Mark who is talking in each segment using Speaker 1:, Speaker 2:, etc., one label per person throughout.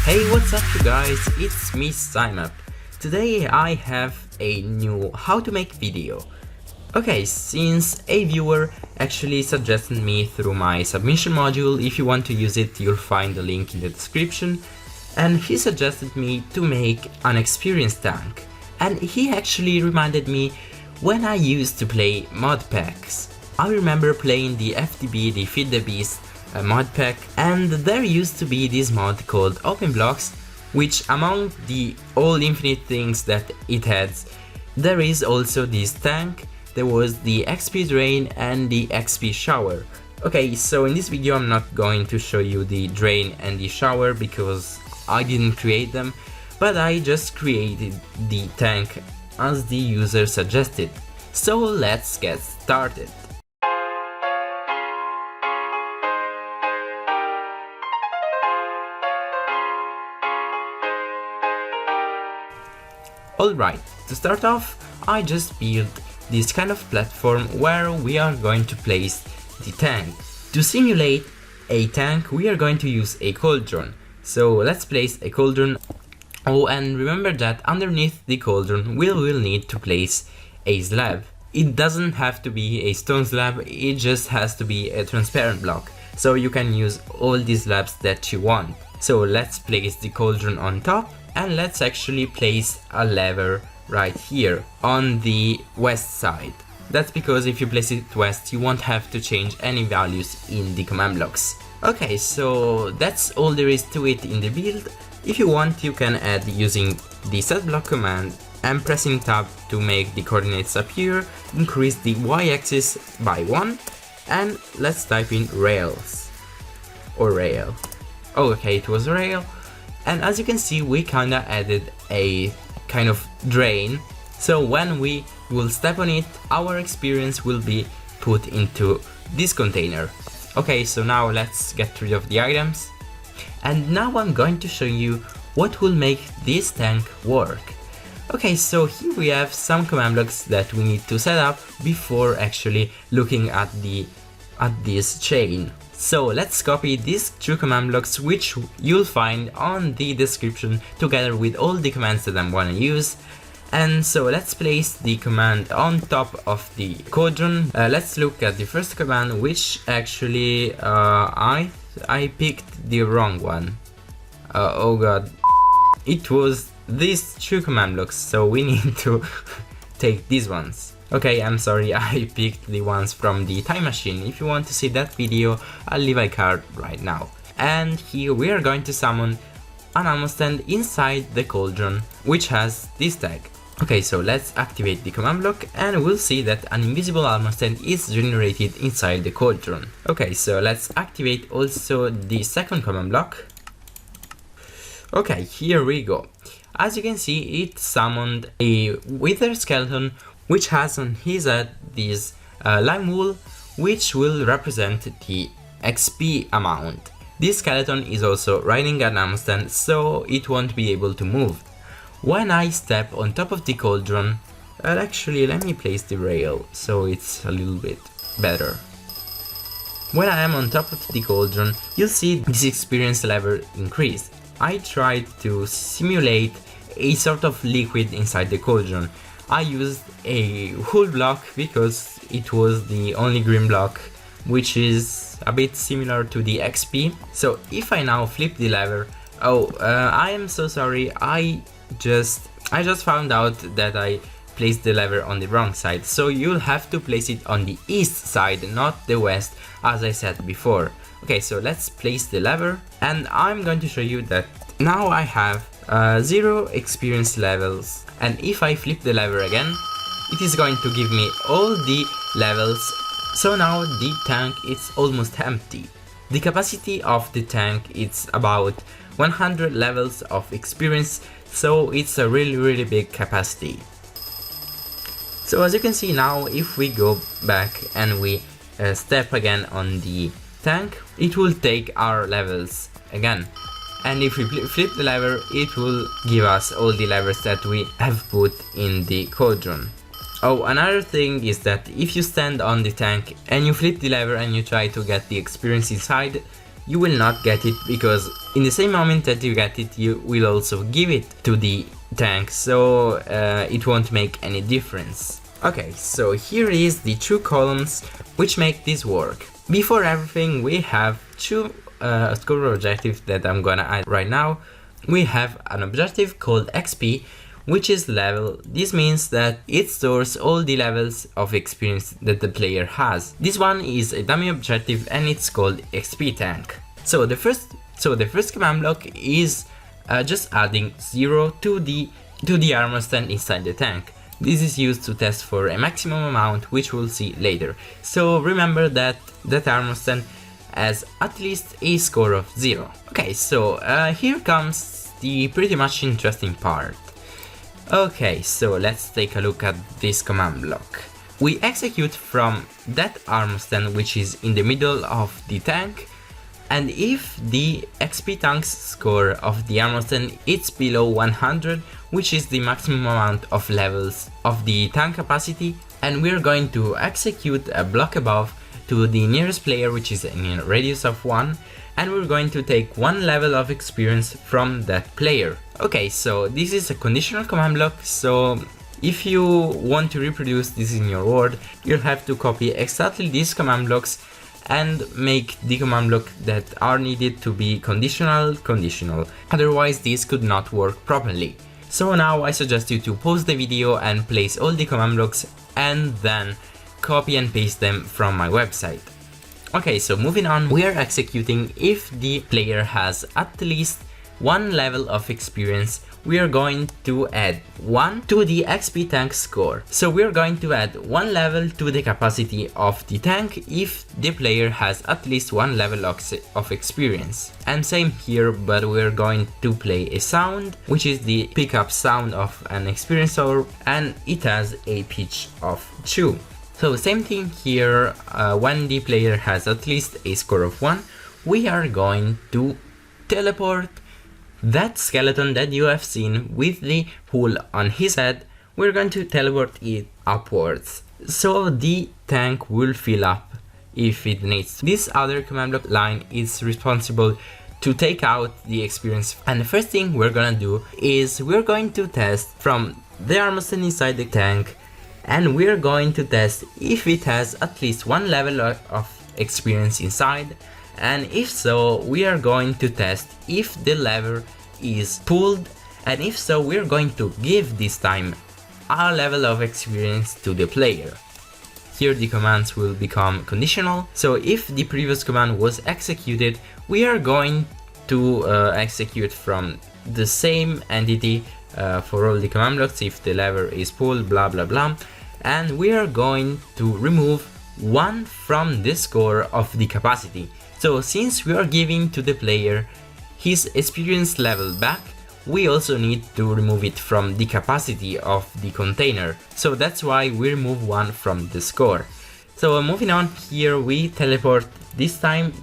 Speaker 1: Hey, what's up you guys, it's me Simap. Today I have a new how to make video. Okay, since a viewer actually suggested me through my submission module, if you want to use it you'll find the link in the description, and he suggested me to make an experienced tank. And he actually reminded me when I used to play mod packs. I remember playing the FTB, the Feed the Beast mod pack, and there used to be this mod called Open Blocks, which among the all infinite things that it had, there is also this tank. There was the XP drain and the XP shower. Okay, so in this video I'm not going to show you the drain and the shower because I didn't create them, but I just created the tank as the user suggested. So let's get started. Alright, to start off, I just built this kind of platform where we are going to place the tank. To simulate a tank, we are going to use a cauldron. So let's place a cauldron. Oh, and remember that underneath the cauldron we will need to place a slab. It doesn't have to be a stone slab, it just has to be a transparent block. So you can use all these slabs that you want. So let's place the cauldron on top. And let's actually place a lever right here on the west side. That's because if you place it west you won't have to change any values in the command blocks. Okay, so that's all there is to it in the build. If you want you can add using the setBlock command and pressing tab to make the coordinates appear, increase the y-axis by 1, and let's type in rails or rail. Oh, okay, it was rail. And as you can see we kinda added a kind of drain, so when we will step on it our experience will be put into this container. Okay, so now let's get rid of the items, and now I'm going to show you what will make this tank work. Okay, so here we have some command blocks that we need to set up before actually looking at this chain. So let's copy these two command blocks, which you'll find on the description together with all the commands that I'm gonna use. And so let's place the command on top of the cauldron. Let's look at the first command, which actually I picked the wrong one. Oh god, it was these two command blocks, so we need to take these ones. Okay, I'm sorry, I picked the ones from the time machine. If you want to see that video, I'll leave a card right now. And here we are going to summon an ammo stand inside the cauldron, which has this tag. Okay, so let's activate the command block and we'll see that an invisible ammo stand is generated inside the cauldron. Okay, so let's activate also the second command block. Okay, here we go. As you can see, it summoned a wither skeleton, which has on his head this lime wool, which will represent the XP amount. This skeleton is also riding an ammo stand, so it won't be able to move. When I step on top of the cauldron, actually let me place the rail so it's a little bit better. When I am on top of the cauldron, you'll see this experience level increase. I tried to simulate a sort of liquid inside the cauldron. I used a wool block because it was the only green block, which is a bit similar to the XP. So if I now flip the lever, I am so sorry, I just found out that I placed the lever on the wrong side, so you'll have to place it on the east side, not the west, as I said before. Okay, so let's place the lever, and I'm going to show you that now I have 0 experience levels, and if I flip the lever again, it is going to give me all the levels. So now the tank is almost empty. The capacity of the tank is about 100 levels of experience, so it's a really big capacity. So as you can see now, if we go back and we step again on the tank, it will take our levels again. And if we flip the lever, it will give us all the levers that we have put in the cauldron. Oh, another thing is that if you stand on the tank and you flip the lever and you try to get the experience inside, you will not get it, because in the same moment that you get it, you will also give it to the tank, so it won't make any difference. Okay, so here is the 2 columns which make this work. Before everything, we have 2 score objectives that I'm gonna add right now. We have an objective called XP, which is level. This means that it stores all the levels of experience that the player has. This one is a dummy objective and it's called XP tank. So the first command block is just adding 0 to the armor stand inside the tank. This is used to test for a maximum amount, which we'll see later. So remember that armor stand has at least a score of 0. Okay, so here comes the pretty much interesting part. Okay, so let's take a look at this command block. We execute from that armor stand which is in the middle of the tank, and if the XP tank's score of the armor stand is below 100, which is the maximum amount of levels of the tank capacity, and we're going to execute a block above to the nearest player, which is in a radius of 1, and we're going to take 1 level of experience from that player. Okay, so this is a conditional command block, so if you want to reproduce this in your Word, you'll have to copy exactly these command blocks and make the command block that are needed to be conditional. Otherwise this could not work properly. So now I suggest you to pause the video and place all the command blocks and then copy and paste them from my website. Okay, so moving on, we are executing if the player has at least 1 level of experience. We are going to add 1 to the XP tank score. So we are going to add 1 level to the capacity of the tank if the player has at least 1 level of experience. And same here, but we're going to play a sound, which is the pickup sound of an experience orb, and it has a pitch of 2. So same thing here, when the player has at least a score of 1, we are going to teleport that skeleton that you have seen with the pool on his head. We're going to teleport it upwards, so the tank will fill up if it needs. This other command block line is responsible to take out the experience, and the first thing we're gonna do is we're going to test from the armor stand inside the tank, and we're going to test if it has at least 1 level of experience inside, and if so, we are going to test if the lever is pulled, and if so, we're going to give this time a level of experience to the player. Here the commands will become conditional, so if the previous command was executed, we are going to execute from the same entity for all the command blocks if the lever is pulled, blah blah blah, and we are going to remove 1 from the score of the capacity. So since we are giving to the player his experience level back, we also need to remove it from the capacity of the container. So that's why we remove 1 from the score. So moving on, here we teleport this time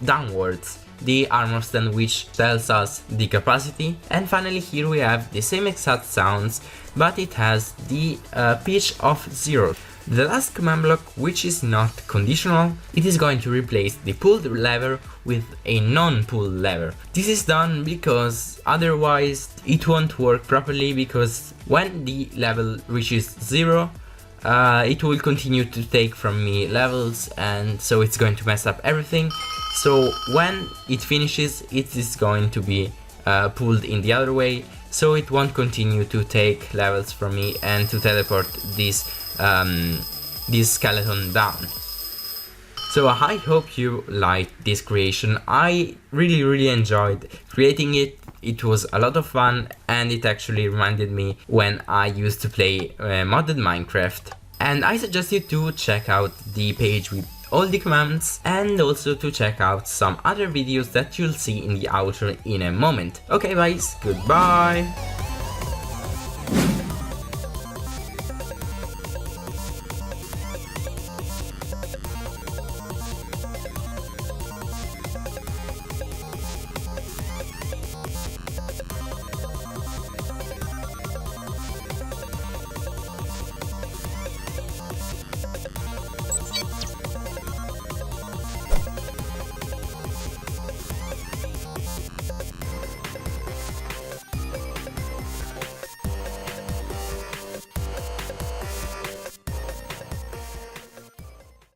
Speaker 1: downwards the armor stand, which tells us the capacity, and finally here we have the same exact sounds, but it has the pitch of 0. The last command block, which is not conditional, it is going to replace the pulled lever with a non-pulled lever. This is done because otherwise it won't work properly, because when the level reaches 0, it will continue to take from me levels, and so it's going to mess up everything. So when it finishes, it is going to be pulled in the other way, so it won't continue to take levels from me and to teleport this skeleton down. So I hope you liked this creation. I really enjoyed creating it. It was a lot of fun, and it actually reminded me when I used to play modded Minecraft. And I suggest you to check out the page with all the commands, and also to check out some other videos that you'll see in the outro in a moment. Okay guys, goodbye!